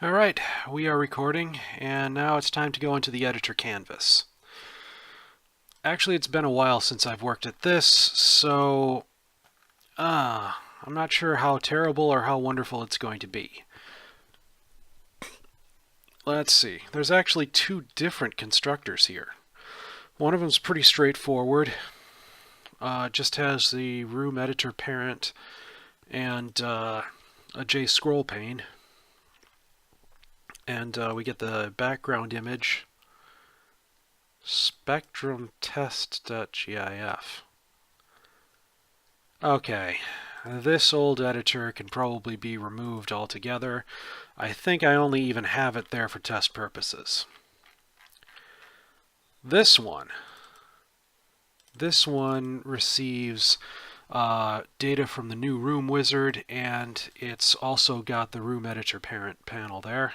All right, we are recording, and now it's time to go into the editor canvas. Actually, it's been a while since I've worked at this, so I'm not sure how terrible or how wonderful it's going to be. Let's see. There's actually two different constructors here. One of them's pretty straightforward. Just has the room editor parent and a JScroll pane. And we get the background image, spectrumtest.gif. Okay, this old editor can probably be removed altogether. I think I only even have it there for test purposes. This one receives data from the new room wizard, and it's also got the room editor parent panel there.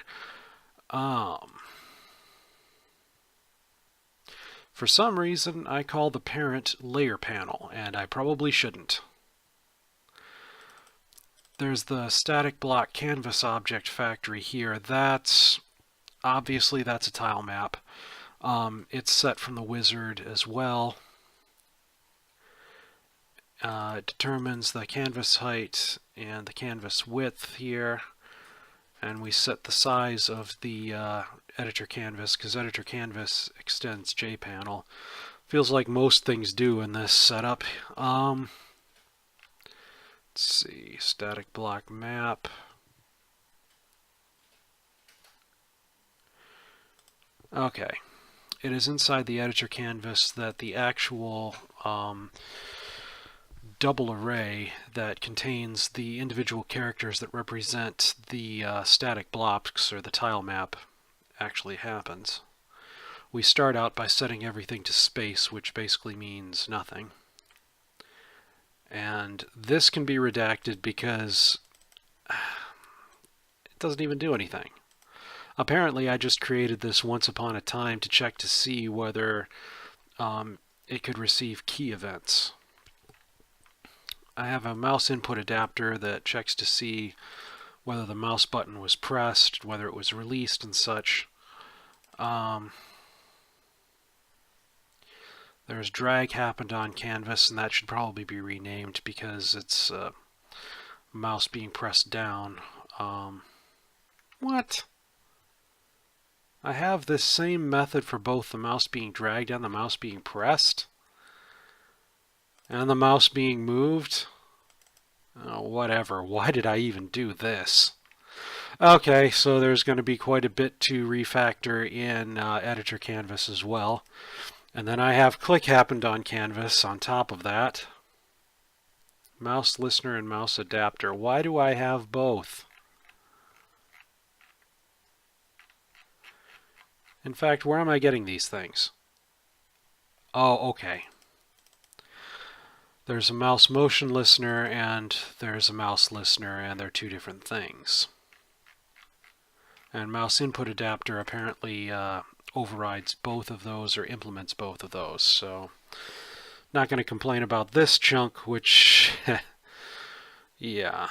For some reason, I call the parent layer panel, and I probably shouldn't. There's the static block canvas object factory here. Obviously that's a tile map. It's set from the wizard as well. It determines the canvas height and the canvas width here. And we set the size of the editor canvas, because editor canvas extends JPanel. Feels like most things do in this setup. Let's see, static block map. Okay, it is inside the editor canvas that the actual double array that contains the individual characters that represent the static blocks or the tile map actually happens. We start out by setting everything to space, which basically means nothing. And this can be redacted because it doesn't even do anything. Apparently, I just created this once upon a time to check to see whether it could receive key events. I have a mouse input adapter that checks to see whether the mouse button was pressed, whether it was released, and such. There's drag happened on canvas, and that should probably be renamed because it's mouse being pressed down. What? I have this same method for both the mouse being dragged and the mouse being pressed, and the mouse being moved. Oh, whatever. Why did I even do this? Okay, so there's going to be quite a bit to refactor in editor canvas as well. And then I have click happened on canvas on top of that. Mouse listener and mouse adapter. Why do I have both? In fact, where am I getting these things? Oh, okay. There's a mouse motion listener and there's a mouse listener, and they're two different things. And mouse input adapter apparently overrides both of those or implements both of those. So not going to complain about this chunk, which yeah.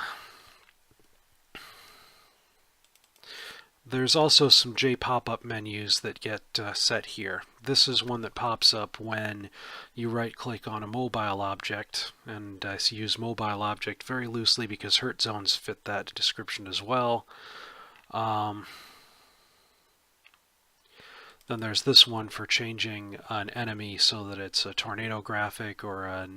There's also some J-pop-up menus that get set here. This is one that pops up when you right-click on a mobile object, and I use mobile object very loosely because hurt zones fit that description as well. Then there's this one for changing an enemy so that it's a tornado graphic or a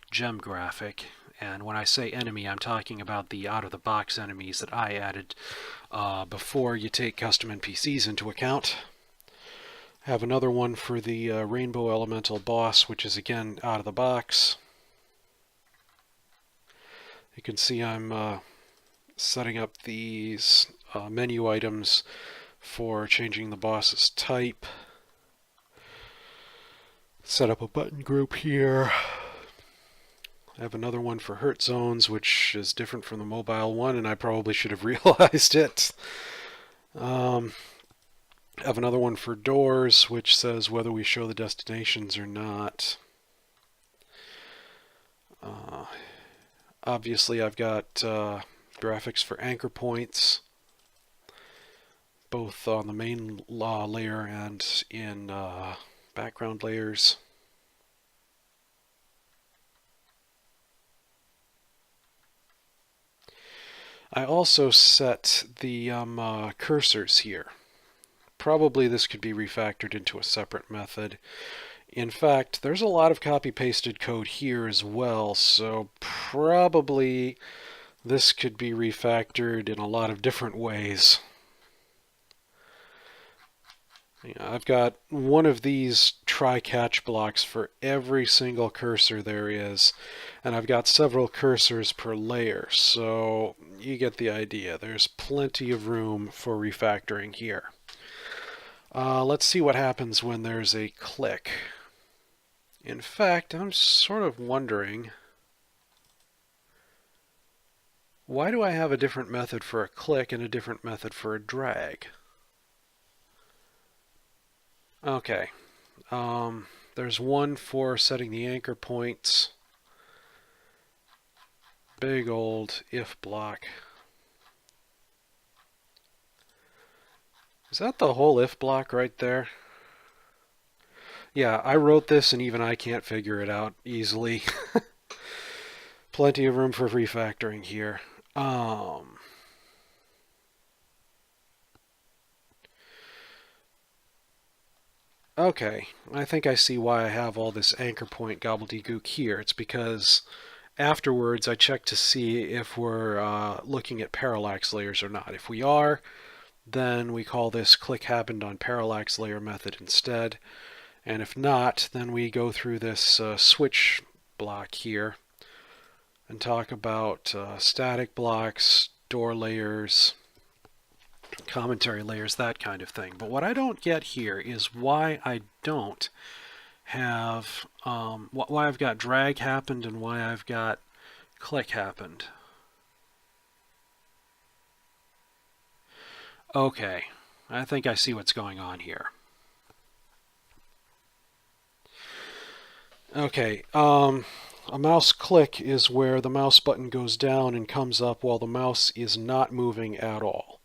gem graphic. And when I say enemy, I'm talking about the out-of-the-box enemies that I added before you take custom NPCs into account. I have another one for the Rainbow Elemental boss, which is again out of the box. You can see I'm setting up these menu items for changing the boss's type. Set up a button group here. I have another one for hurt zones, which is different from the mobile one, and I probably should have realized it. I have another one for doors, which says whether we show the destinations or not. Obviously, I've got graphics for anchor points. both on the main layer and in background layers. I also set the cursors here. Probably this could be refactored into a separate method. In fact, there's a lot of copy-pasted code here as well, so probably this could be refactored in a lot of different ways. I've got one of these try-catch blocks for every single cursor there is, and I've got several cursors per layer, so you get the idea. There's plenty of room for refactoring here. Let's see what happens when there's a click. In fact, I'm sort of wondering, why do I have a different method for a click and a different method for a drag? Okay, there's one for setting the anchor points. Big old if block. Is that the whole if block right there? Yeah, I wrote this and even I can't figure it out easily. Plenty of room for refactoring here. Okay, I think I see why I have all this anchor point gobbledygook here. It's because afterwards I check to see if we're looking at parallax layers or not. If we are, then we call this click happened on parallax layer method instead. And if not, then we go through this switch block here and talk about static blocks, door layers, commentary layers, that kind of thing. But what I don't get here is why I don't have, why I've got drag happened and why I've got click happened. Okay, I think I see what's going on here. Okay, a mouse click is where the mouse button goes down and comes up while the mouse is not moving at all.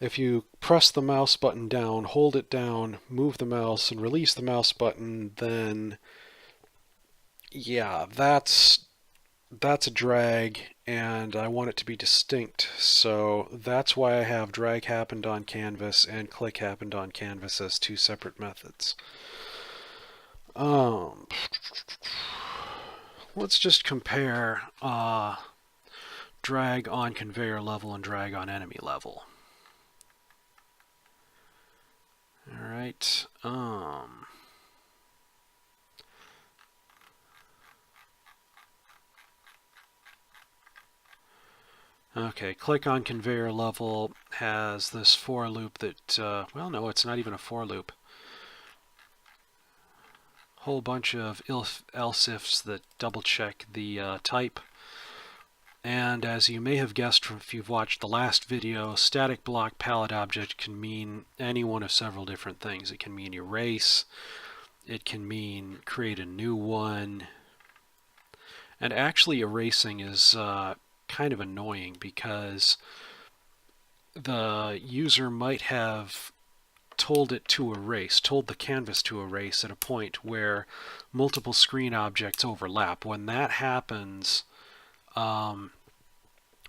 If you press the mouse button down, hold it down, move the mouse, and release the mouse button, then yeah, that's a drag, and I want it to be distinct. So that's why I have drag happened on canvas and click happened on canvas as two separate methods. Let's just compare drag on conveyor level and drag on enemy level. All right. Okay, click on conveyor level has this for loop that, well, no, it's not even a for loop. Whole bunch of else ifs that double check the type. And as you may have guessed if you've watched the last video, static block palette object can mean any one of several different things. It can mean erase, it can mean create a new one, and actually erasing is kind of annoying because the user might have told it to erase, told the canvas to erase at a point where multiple screen objects overlap. When that happens,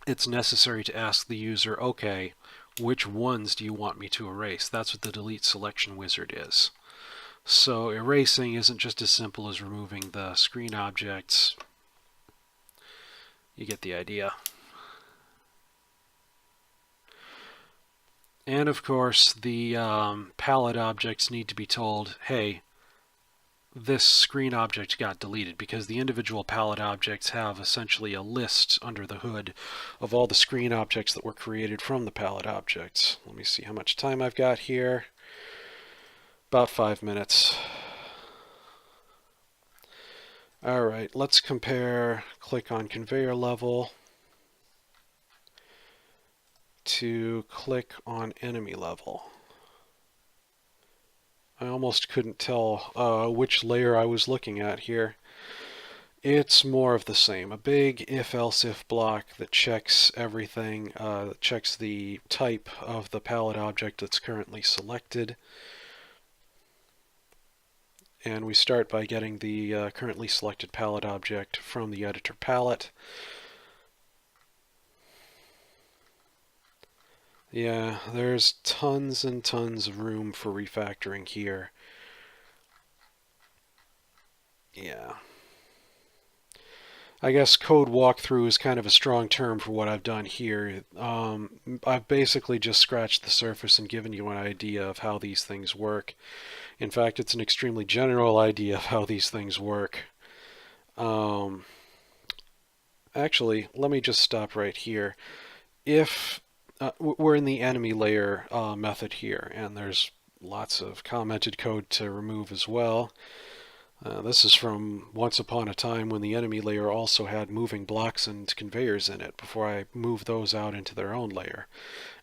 it's necessary to ask the user, okay, which ones do you want me to erase? That's what the delete selection wizard is. So erasing isn't just as simple as removing the screen objects. You get the idea. And of course, the palette objects need to be told, hey, this screen object got deleted, because the individual palette objects have essentially a list under the hood of all the screen objects that were created from the palette objects. Let me see how much time I've got here. About 5 minutes. All right, let's compare click on conveyor level to click on enemy level. I almost couldn't tell which layer I was looking at here. It's more of the same. A big if-else-if block that checks everything, that checks the type of the palette object that's currently selected. And we start by getting the currently selected palette object from the editor palette. Yeah, there's tons and tons of room for refactoring here. Yeah. I guess code walkthrough is kind of a strong term for what I've done here. I've basically just scratched the surface and given you an idea of how these things work. In fact, it's an extremely general idea of how these things work. Actually, let me just stop right here. If we're in the enemy layer method here, and there's lots of commented code to remove as well. This is from once upon a time when the enemy layer also had moving blocks and conveyors in it before I moved those out into their own layer.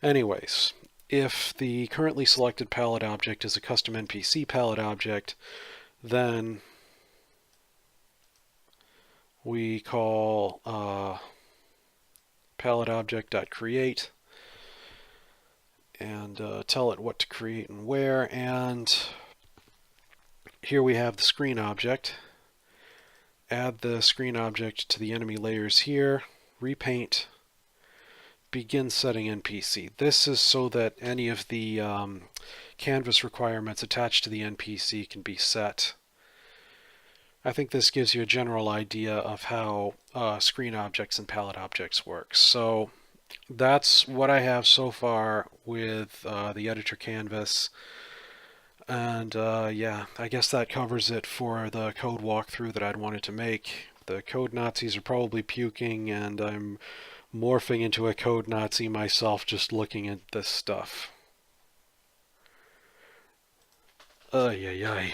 Anyways, if the currently selected palette object is a custom NPC palette object, then we call palette object.create and tell it what to create and where. And here we have the screen object. Add the screen object to the enemy layers here, repaint, begin setting NPC. This is so that any of the canvas requirements attached to the NPC can be set. I think this gives you a general idea of how screen objects and palette objects work. So that's what I have so far with the editor canvas. And yeah, I guess that covers it for the code walkthrough that I'd wanted to make. The code Nazis are probably puking, and I'm morphing into a code Nazi myself just looking at this stuff. Ay, ay, ay.